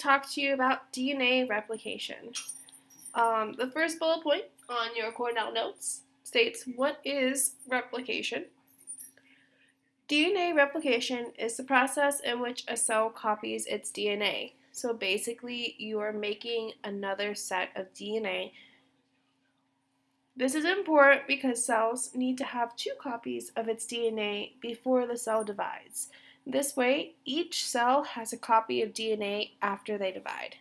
talk to you about DNA replication. The first bullet point on your Cornell notes states, what is replication? DNA replication is the process in which a cell copies its DNA. So basically, you are making another set of DNA. This is important because cells need to have 2 copies of its DNA before the cell divides. This way, each cell has a copy of DNA after they divide.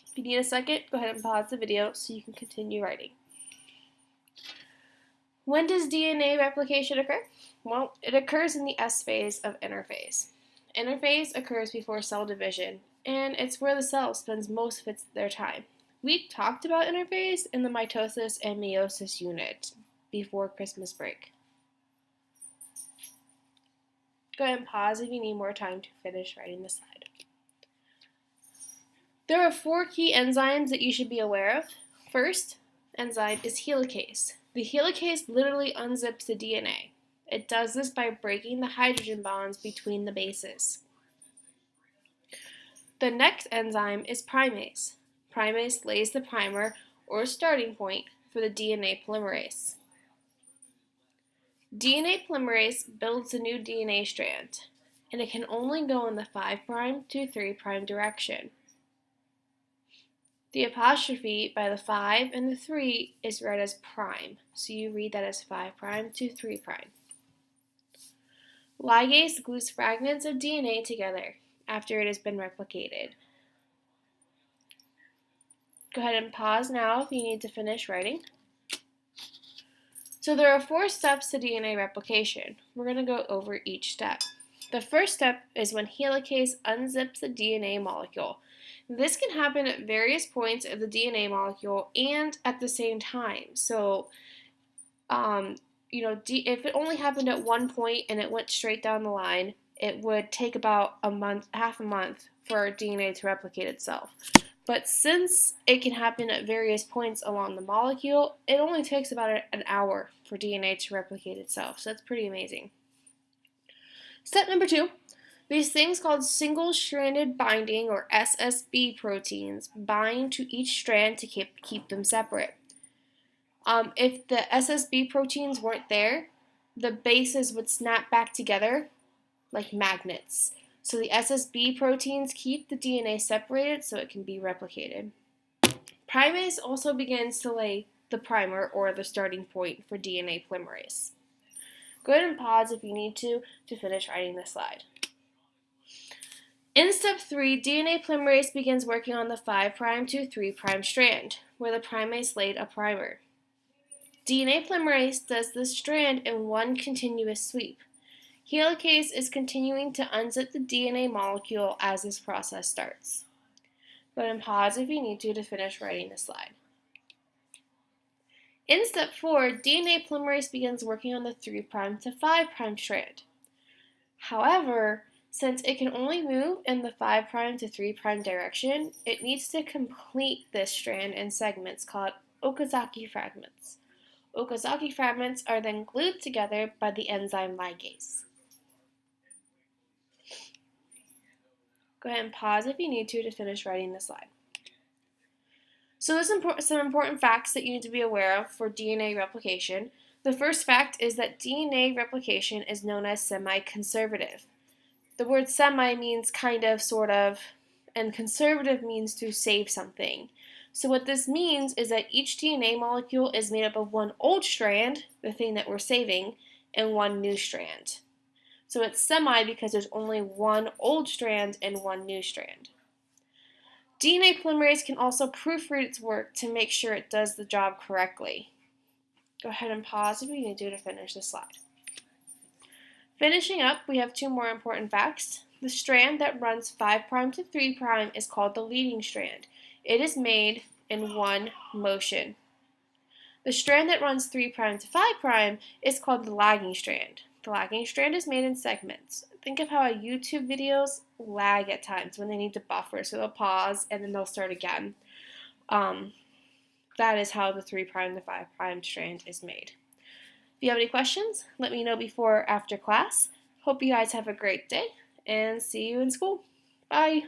If you need a second, go ahead and pause the video so you can continue writing. When does DNA replication occur? Well, it occurs in the S phase of interphase. Interphase occurs before cell division, and it's where the cell spends most of their time. We talked about interphase in the mitosis and meiosis unit before Christmas break. Go ahead and pause if you need more time to finish writing the slide. There are 4 key enzymes that you should be aware of. First enzyme is helicase. The helicase literally unzips the DNA. It does this by breaking the hydrogen bonds between the bases. The next enzyme is primase. Primase lays the primer or starting point for the DNA polymerase. DNA polymerase builds a new DNA strand, and it can only go in the 5' to 3' direction. The apostrophe by the 5 and the 3 is read as prime, so you read that as 5' to 3'. Ligase glues fragments of DNA together after it has been replicated. Go ahead and pause now if you need to finish writing. So there are 4 steps to DNA replication. We're going to go over each step. The first step is when helicase unzips the DNA molecule. This can happen at various points of the DNA molecule and at the same time. So, if it only happened at one point and it went straight down the line, it would take about half a month for DNA to replicate itself. But since it can happen at various points along the molecule, it only takes about an hour for DNA to replicate itself. So that's pretty amazing. Step number 2. These things called single-stranded binding or SSB proteins bind to each strand to keep them separate. If the SSB proteins weren't there, the bases would snap back together like magnets. So the SSB proteins keep the DNA separated so it can be replicated. Primase also begins to lay the primer or the starting point for DNA polymerase. Go ahead and pause if you need to finish writing this slide. In step 3, DNA polymerase begins working on the 5' to 3' strand, where the primase laid a primer. DNA polymerase does this strand in one continuous sweep. Helicase is continuing to unzip the DNA molecule as this process starts. Go ahead and pause if you need to finish writing the slide. In step 4, DNA polymerase begins working on the 3' to 5' strand. However, since it can only move in the 5' to 3' direction, it needs to complete this strand in segments called Okazaki fragments. Okazaki fragments are then glued together by the enzyme ligase. Go ahead and pause if you need to finish writing the slide. So there's some important facts that you need to be aware of for DNA replication. The first fact is that DNA replication is known as semi-conservative. The word semi means kind of, sort of, and conservative means to save something. So what this means is that each DNA molecule is made up of one old strand, the thing that we're saving, and one new strand. So it's semi because there's only one old strand and one new strand. DNA polymerase can also proofread its work to make sure it does the job correctly. Go ahead and pause if you need to finish the slide. Finishing up, we have 2 more important facts. The strand that runs 5' to 3' is called the leading strand. It is made in one motion. The strand that runs 3' to 5' is called the lagging strand. The lagging strand is made in segments. Think of how YouTube videos lag at times when they need to buffer, so they'll pause and then they'll start again. That is how the 3' to 5' strand is made. If you have any questions, let me know before or after class. Hope you guys have a great day, and see you in school. Bye!